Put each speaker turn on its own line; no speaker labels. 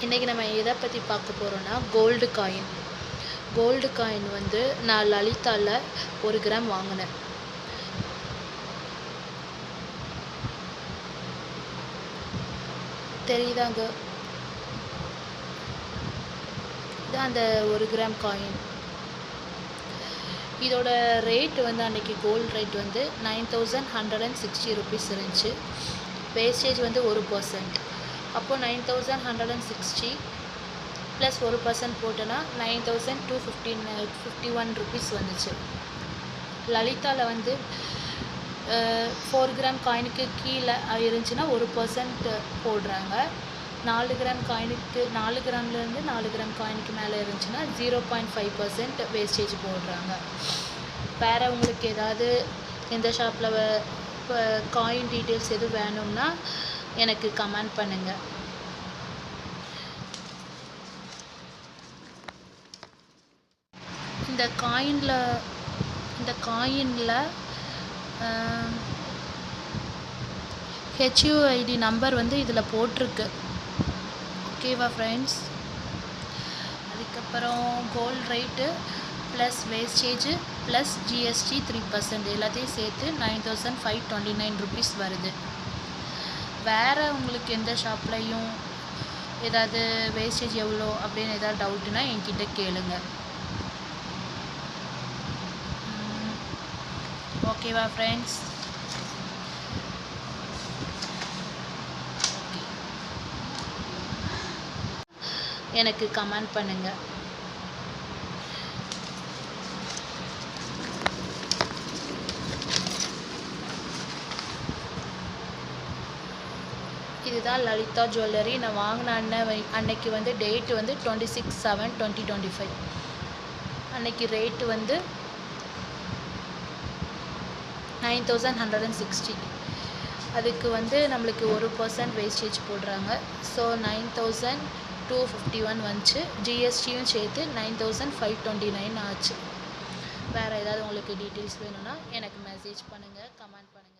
இன்றைக்கி நம்ம எதை பற்றி பார்க்க போகிறோன்னா கோல்டு காயின். கோல்டு காயின் வந்து நான் லலிதாவில் 1 கிராம் வாங்கினேன். தெரியுதாங்க? இது அந்த 1 கிராம் காயின். இதோட ரேட் வந்து அன்றைக்கி கோல்டு ரேட் வந்து 9160 ருபீஸ் இருந்துச்சு. வேஸ்டேஜ் வந்து 1%. அப்போது 9160 ப்ளஸ் 1% போட்டோன்னா 9251 ருபீஸ் வந்துச்சு. லலிதாவில் வந்து 4 கிராம் காயினுக்கு கீழே இருந்துச்சுன்னா 1% போடுறாங்க. 4 கிராம் காயினுக்கு 4 கிராம்லேருந்து 4 கிராம் காயினுக்கு மேலே இருந்துச்சுன்னா 0.5% வேஸ்டேஜ் போடுறாங்க. வேறு உங்களுக்கு ஏதாவது எந்த ஷாப்பில் இப்போ காயின் டீட்டெயில்ஸ் எதுவும் வேணும்னா எனக்கு கமெண்ட் பண்ணுங்கள். இந்த காயினில் HUID நம்பர் வந்து இதில் போட்டிருக்கு. ஓகேவா ஃப்ரெண்ட்ஸ்? அதுக்கப்புறம் gold rate plus wastage plus GST 3% எல்லாத்தையும் சேர்த்து 9529 ருபீஸ் வருது. வேறு உங்களுக்கு எந்த ஷாப்லையும் ஏதாவது வேஸ்டேஜ் எவ்வளோ அப்படின்னு ஏதாவது டவுட்டுனா என்கிட்ட கேளுங்க. ஓகேவா ஃப்ரெண்ட்ஸ்? எனக்கு கமெண்ட் பண்ணுங்கள். இதுதான் லலிதா ஜுவல்லரி. நான் வாங்கின அன்னைக்கு வந்து டேட்டு வந்து 26/7/2025. அன்னைக்கு ரேட்டு வந்து 9160. அதுக்கு வந்து நம்மளுக்கு 1% வேஸ்டேஜ் போடுறாங்க. ஸோ 9251 வந்துச்சு. GSTயும் சேர்த்து 9529 ஆச்சு. வேறு ஏதாவது உங்களுக்கு டீட்டெயில்ஸ் வேணும்னா எனக்கு மெசேஜ் பண்ணுங்கள், கமெண்ட் பண்ணுங்கள்.